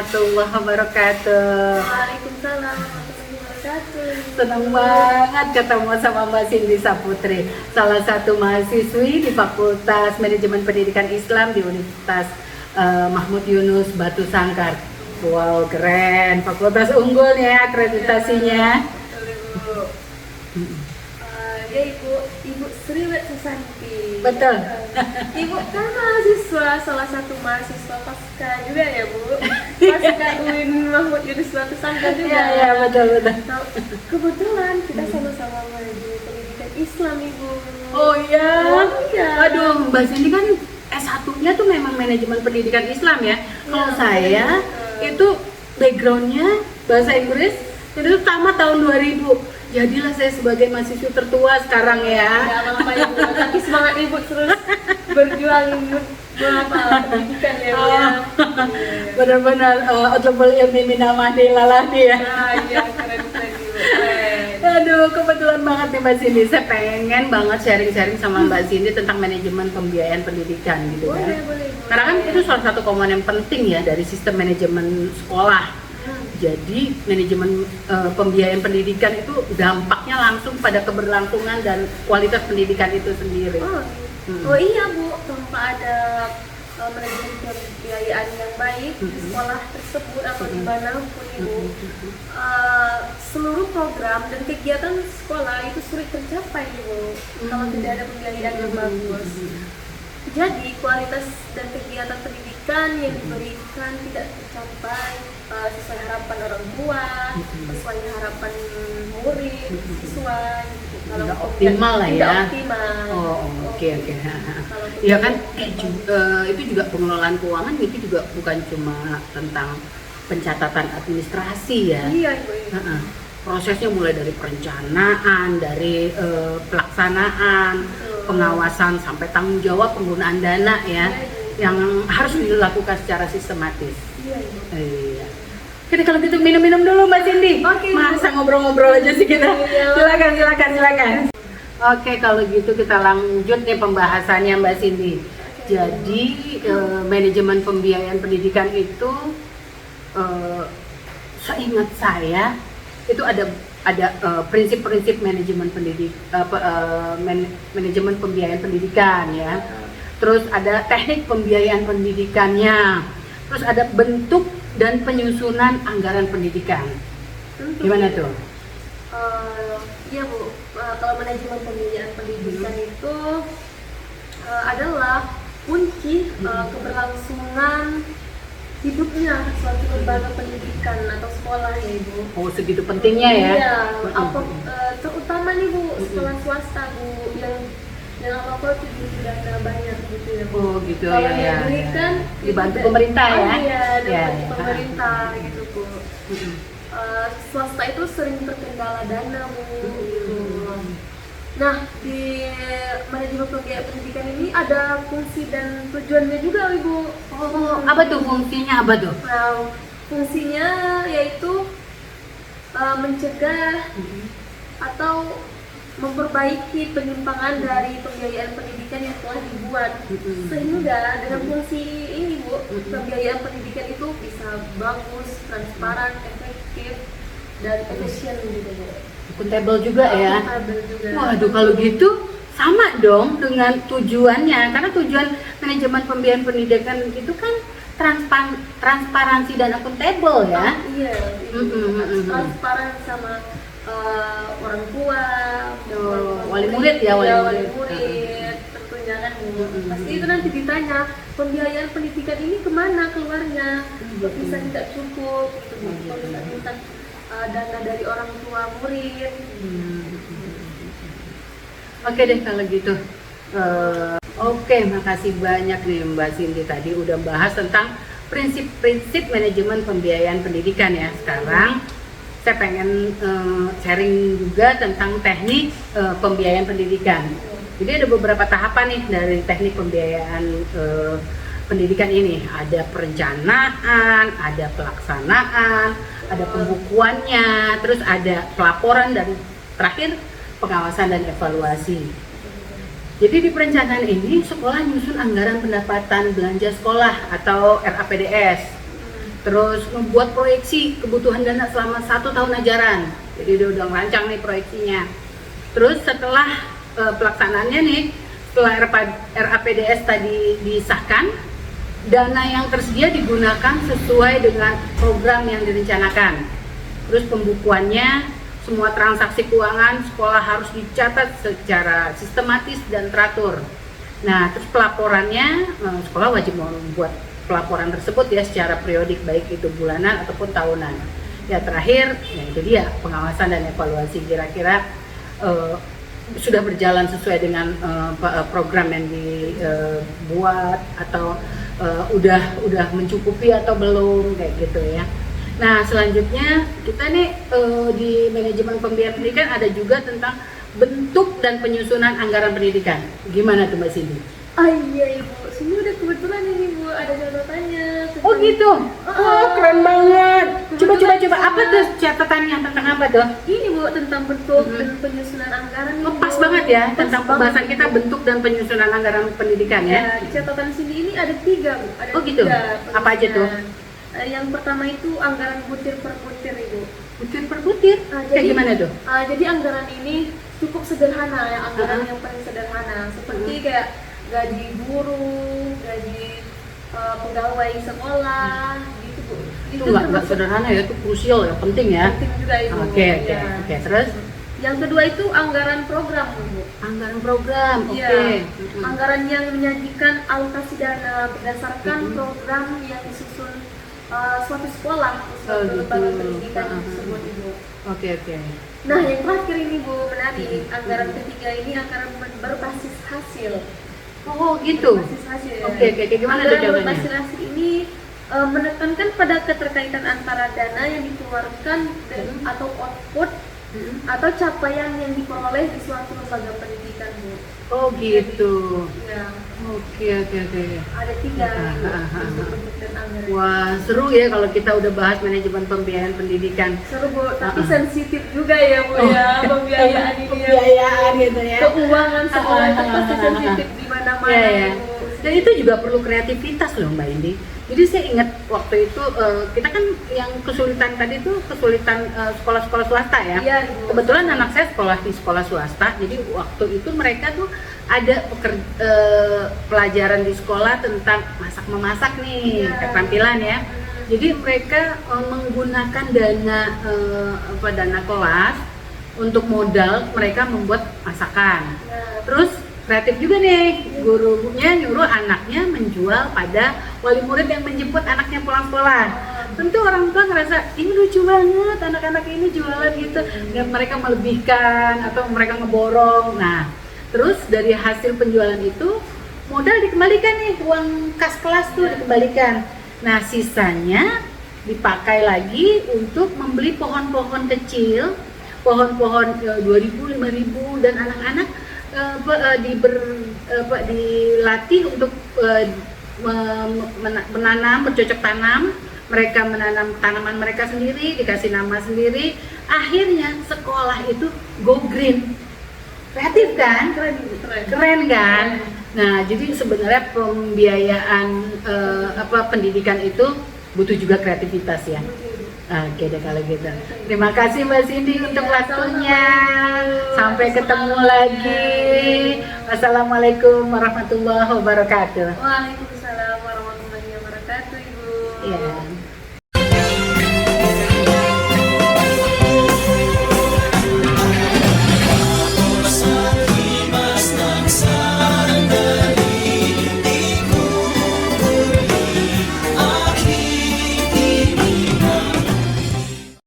warahmatullahi wabarakatuh. Waalaikumsalam warahmatullahi wabarakatuh. Senang banget ketemu sama Mbak Cindy Saputri, salah satu mahasiswi di Fakultas Manajemen Pendidikan Islam di Universitas Mahmud Yunus Batu Sangkar. Wow, keren, fakultas unggul ya akreditasinya. Ya Ibu Sri Susanti. Betul. Ibu kan mahasiswa, salah satu mahasiswa pasca juga ya Bu. Pasca UIN Mahmud Yunus Batu Sangkar juga. Iya, betul. Nah, kebetulan kita sama-sama manajemen pendidikan Islam Ibu. Oh iya. Aduh, Iya. Mbak Cindy kan S1-nya tuh memang manajemen pendidikan Islam ya. Kalau saya itu backgroundnya bahasa Inggris, itu tamat tahun 2000. Jadilah saya sebagai mahasiswa tertua sekarang ya. Ya, apa-apa ya Bu. Tapi semangat Ibu terus berjuang pendidikan ya Bu ya. Benar-benar otlubul ilmi minamadi lalani ya. Nah, iya keren Ibu. Keren. Aduh, kebetulan banget nih Mbak Cindy. Saya pengen banget sharing-sharing sama Mbak Cindy tentang manajemen pembiayaan pendidikan gitu kan. Boleh. Karena kan itu salah satu komponen penting ya dari sistem manajemen sekolah. Jadi manajemen pembiayaan pendidikan itu dampaknya langsung pada keberlangsungan dan kualitas pendidikan itu sendiri. Oh iya Bu, tanpa ada manajemen pembiayaan yang baik di sekolah tersebut atau dimanapun Ibu, seluruh program dan kegiatan sekolah itu sulit tercapai Ibu kalau tidak ada pembiayaan yang bagus. Jadi kualitas dan kegiatan pendidikan yang diberikan tidak tercapai sesuai harapan orang tua, sesuai harapan murid, siswa. Kalau Tidak optimal lah ya. Tidak optimal. Oh, oke. Ya kan itu juga pengelolaan keuangan itu juga bukan cuma tentang pencatatan administrasi ya. Iya Ibu. Prosesnya mulai dari perencanaan, dari pelaksanaan, pengawasan sampai tanggung jawab penggunaan dana ya, yang harus dilakukan secara sistematis. Iya. Oke, kalau gitu minum-minum dulu Mbak Cindy. Oke. Masa ngobrol-ngobrol aja sih kita. Silakan. Oke, kalau gitu kita lanjut nih pembahasannya Mbak Cindy. Jadi manajemen pembiayaan pendidikan itu seingat saya itu ada prinsip-prinsip manajemen manajemen pembiayaan pendidikan ya. Terus ada teknik pembiayaan pendidikannya. Terus ada bentuk dan penyusunan anggaran pendidikan. Gimana tuh? Iya Bu, kalau manajemen pembiayaan pendidikan itu adalah kunci keberlangsungan hidupnya suatu lembaga pendidikan atau sekolah ya Ibu. Oh, segitu pentingnya ya? Iya, terutama nih Bu, sekolah swasta Bu, yang apa-apa itu dana banyak gitu ya Bu. Oh gitu Kalau ya. yang berikan Dibantu pemerintah ya? Iya, Ya. pemerintah gitu Bu. Swasta itu sering terkendala dana Bu. Gitu. Nah, di manajemen pembiayaan pendidikan ini ada fungsi dan tujuannya juga Ibu. Oh, apa tuh fungsinya apa tuh? Nah, fungsinya yaitu mencegah atau memperbaiki penyimpangan dari pembiayaan pendidikan yang telah dibuat, sehingga dengan fungsi ini Bu, pembiayaan pendidikan itu bisa bagus, transparan, efektif, dan efisien gitu Bu. Akuntabel juga ya? Akuntabel juga. Waduh, kalau gitu sama dong dengan tujuannya, karena tujuan manajemen pembiayaan pendidikan itu kan transparansi dan akuntabel ya. Iya, transparan sama orang tua, wali murid ya, wali murid tentunya kan. Pasti itu nanti ditanya pembiayaan pendidikan ini kemana keluarnya, bisa tidak cukup gitu, kalau tidak minta dana dari orang tua murid. Oke deh kalau gitu. Oke, makasih banyak nih Mbak Cindy, tadi udah bahas tentang prinsip-prinsip manajemen pembiayaan pendidikan ya. Sekarang saya pengen sharing juga tentang teknik pembiayaan pendidikan. Jadi ada beberapa tahapan nih dari teknik pembiayaan pendidikan ini. Ada perencanaan, ada pelaksanaan, ada pembukuannya, terus ada pelaporan, dan terakhir pengawasan dan evaluasi. Jadi di perencanaan ini sekolah nyusun anggaran pendapatan belanja sekolah atau RAPDS. terus membuat proyeksi kebutuhan dana selama 1 tahun ajaran. Jadi dia udah merancang nih proyeksinya. Terus setelah pelaksanaannya nih, setelah RAPDS tadi disahkan, dana yang tersedia digunakan sesuai dengan program yang direncanakan. Terus pembukuannya, semua transaksi keuangan sekolah harus dicatat secara sistematis dan teratur. Nah, terus pelaporannya, sekolah wajib membuat pelaporan tersebut ya secara periodik, baik itu bulanan ataupun tahunan. Ya terakhir, ya itu dia pengawasan dan evaluasi, kira-kira sudah berjalan sesuai dengan program yang dibuat atau udah mencukupi atau belum, kayak gitu ya. Nah selanjutnya kita nih di manajemen pembiayaan pendidikan ada juga tentang bentuk dan penyusunan anggaran pendidikan. Gimana tuh Mbak Cindy? Iya Ibu, sini udah kebetulan ini Bu ada catatannya. Oh gitu? Oh keren banget. Coba apa tuh catatannya, tentang apa tuh? Ini Bu tentang bentuk dan penyusunan anggaran. Oh, pas banget ya tentang pembahasan kita bentuk dan penyusunan anggaran pendidikan ya. Di catatan sini ini ada 3 Bu. Ada Oh gitu? 3 Apa aja tuh? Yang pertama itu anggaran butir per butir Ibu. Butir per butir? Kayak gimana tuh? Jadi anggaran ini cukup sederhana ya, anggaran yang paling sederhana seperti kayak gaji guru, gaji pegawai sekolah gitu Bu. Itu nggak sederhana ya, itu krusial ya, penting ya. Penting juga itu. Oke, terus? Yang kedua itu anggaran program Bu. Anggaran program, oke. Iya. Anggaran yang menyajikan alokasi dana berdasarkan program yang disusun suatu sekolah, suatu lembaga pendidikan tersebut Ibu. Oke. Nah yang terakhir ini Bu, menarik, anggaran ketiga ini anggaran berbasis hasil. Oh gitu. Berbasis hasil. Oke, gimana tuh Anggaran jawabannya? berbasis hasil ini menekankan pada keterkaitan antara dana yang dikeluarkan dan atau output atau capaian yang diperoleh di suatu lembaga pendidikan Bu. Oh gitu. Ya. Oke. Ada 3 bentuk dan anggaran. Wah seru ya kalau kita udah bahas manajemen pembiayaan pendidikan. Seru Bu, tapi sensitif juga ya Bu ya pembiayaan ini. Pembiayaan gitu ya. Keuangan sekolah itu pasti sensitif di mana-mana Ya. Bu. Dan itu juga perlu kreativitas loh Mbak Indi. Jadi saya ingat waktu itu kita kan yang kesulitan tadi tuh kesulitan sekolah-sekolah swasta ya. Iya, Bu. Kebetulan anak saya sekolah di sekolah swasta. Jadi waktu itu mereka tuh ada pelajaran di sekolah tentang masak-memasak nih, keterampilan ya. Jadi mereka menggunakan dana dana kelas untuk modal mereka membuat masakan. Terus kreatif juga nih, gurunya nyuruh anaknya menjual pada wali murid yang menjemput anaknya pulang sekolah. Tentu orang tua ngerasa ini lucu banget, anak-anak ini jualan gitu. Dan mereka melebihkan atau mereka ngeborong. Nah, terus dari hasil penjualan itu modal dikembalikan nih, uang kas kelas tuh dikembalikan. Nah, sisanya dipakai lagi untuk membeli pohon-pohon kecil, pohon-pohon 2.000, 5.000 dan anak-anak dilatih untuk menanam, bercocok tanam. Mereka menanam tanaman mereka sendiri, dikasih nama sendiri. Akhirnya sekolah itu go green. Kreatif kan? Keren kan? Nah, jadi sebenarnya pembiayaan pendidikan itu butuh juga kreativitas ya. Oke deh kalau gitu. Terima kasih Mbak Cindy untuk waktunya. Sampai ketemu lagi. Wassalamualaikum warahmatullahi wabarakatuh. Waalaikumsalam warahmatullahi wabarakatuh Ibu. Iya.